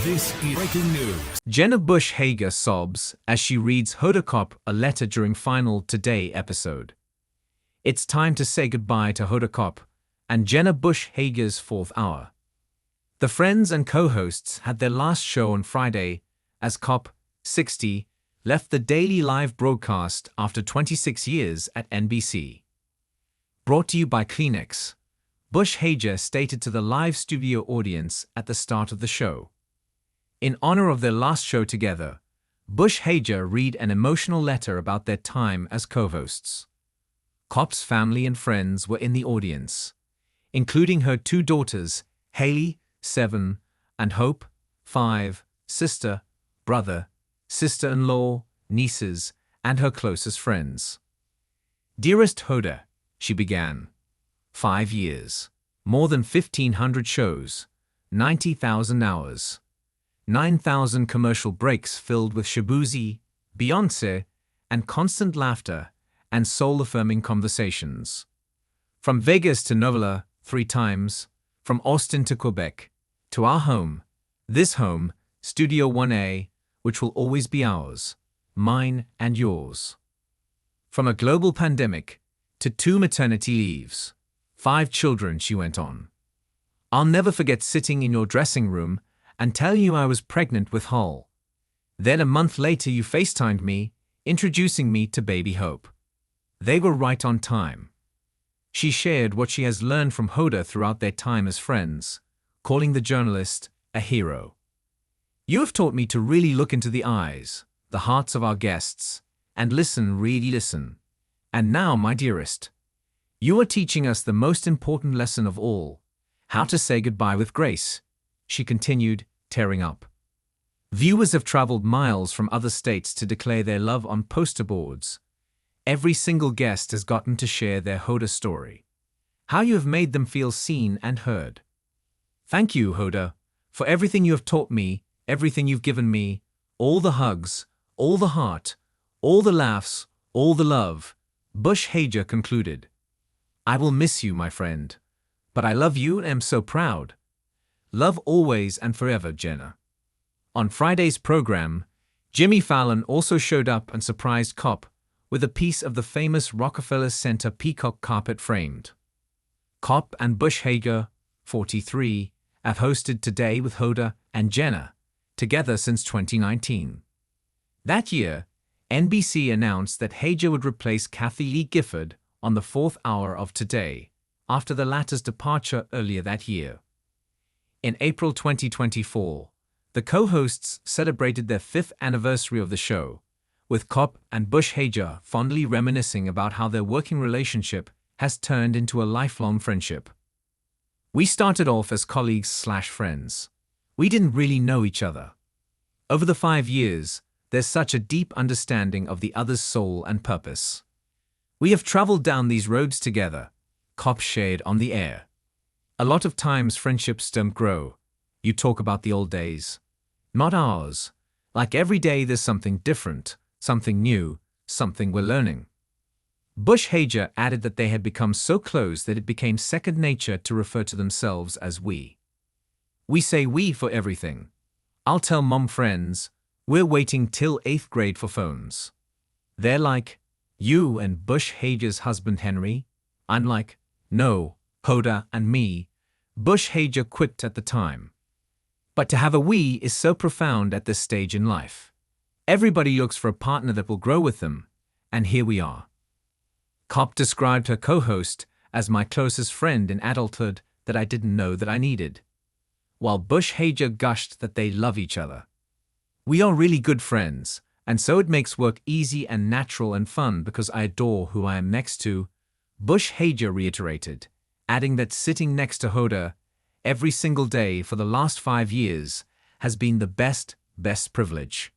This is breaking news. Jenna Bush Hager sobs as she reads Hoda Kotb a letter during final Today episode. It's time to say goodbye to Hoda Kotb and Jenna Bush Hager's fourth hour. The friends and co-hosts had their last show on Friday as Kotb, 60, left the daily live broadcast after 26 years at NBC. Brought to you by Kleenex, Bush Hager stated to the live studio audience at the start of the show. In honor of their last show together, Bush Hager read an emotional letter about their time as co-hosts. Kotb's family and friends were in the audience, including her two daughters, Haley, 7, and Hope, 5, sister, brother, sister-in-law, nieces, and her closest friends. "Dearest Hoda," she began. 5 years, more than 1,500 shows, 90,000 hours. 9,000 commercial breaks filled with Shabuzi, Beyoncé, and constant laughter and soul-affirming conversations. From Vegas to Novella 3 times, from Austin to Quebec, to our home, this home, Studio 1A, which will always be ours, mine and yours. From a global pandemic to 2 maternity leaves, 5 children, she went on. "I'll never forget sitting in your dressing room and telling you I was pregnant with Hull. Then a month later you FaceTimed me, introducing me to baby Hope. They were right on time." She shared what she has learned from Hoda throughout their time as friends, calling the journalist a hero. "You have taught me to really look into the eyes, the hearts of our guests, and listen, really listen. And now, my dearest, you are teaching us the most important lesson of all, how to say goodbye with grace," she continued, tearing up. Viewers have traveled miles from other states to declare their love on poster boards. Every single guest has gotten to share their Hoda story. How you have made them feel seen and heard. "Thank you, Hoda, for everything you have taught me, everything you've given me, all the hugs, all the heart, all the laughs, all the love," Bush Hager concluded. "I will miss you, my friend, but I love you and am so proud. Love always and forever, Jenna." On Friday's program, Jimmy Fallon also showed up and surprised Kotb with a piece of the famous Rockefeller Center peacock carpet framed. Kotb and Bush Hager, 43, have hosted Today with Hoda and Jenna, together since 2019. That year, NBC announced that Hager would replace Kathy Lee Gifford on the 4th hour of Today, after the latter's departure earlier that year. In April 2024, the co-hosts celebrated their 5th anniversary of the show, with Kotb and Bush Hager fondly reminiscing about how their working relationship has turned into a lifelong friendship. "We started off as colleagues/friends. We didn't really know each other. Over the 5 years, there's such a deep understanding of the other's soul and purpose. We have traveled down these roads together," Kotb shared on the air. "A lot of times friendships don't grow. You talk about the old days. Not ours. Like every day there's something different, something new, something we're learning." Bush Hager added that they had become so close that it became second nature to refer to themselves as we. "We say we for everything. I'll tell mom friends, we're waiting till 8th grade for phones. They're like, 'You and Bush Hager's husband Henry?' I'm like, 'No, Hoda and me,'" Bush Hager quipped at the time. But to have a we is so profound at this stage in life. Everybody looks for a partner that will grow with them, and here we are. Kotb described her co-host as my closest friend in adulthood that I didn't know that I needed, while Bush Hager gushed that they love each other. "We are really good friends, and so it makes work easy and natural and fun because I adore who I am next to," Bush Hager reiterated, adding that sitting next to Hoda every single day for the last 5 years has been the best privilege.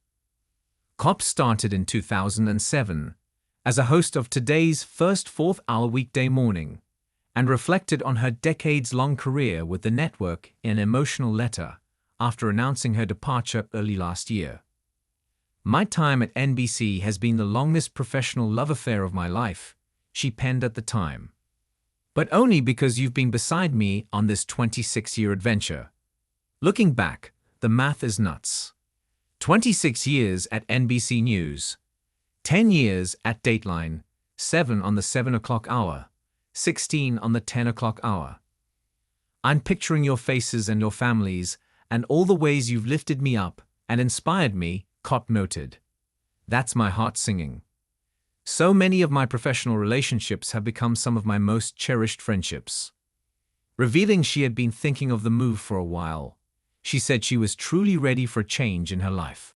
Kotb started in 2007 as a host of Today's first 4th-hour weekday morning and reflected on her decades-long career with the network in an emotional letter after announcing her departure early last year. "My time at NBC has been the longest professional love affair of my life," she penned at the time. "But only because you've been beside me on this 26-year adventure. Looking back, The math is nuts. 26 years at NBC News. 10 years at Dateline. 7 on the 7 o'clock hour. 16 on the 10 o'clock hour. I'm picturing your faces and your families and all the ways you've lifted me up and inspired me, Kotb noted. That's my heart singing. So many of my professional relationships have become some of my most cherished friendships. Revealing she had been thinking of the move for a while, she said she was truly ready for change in her life.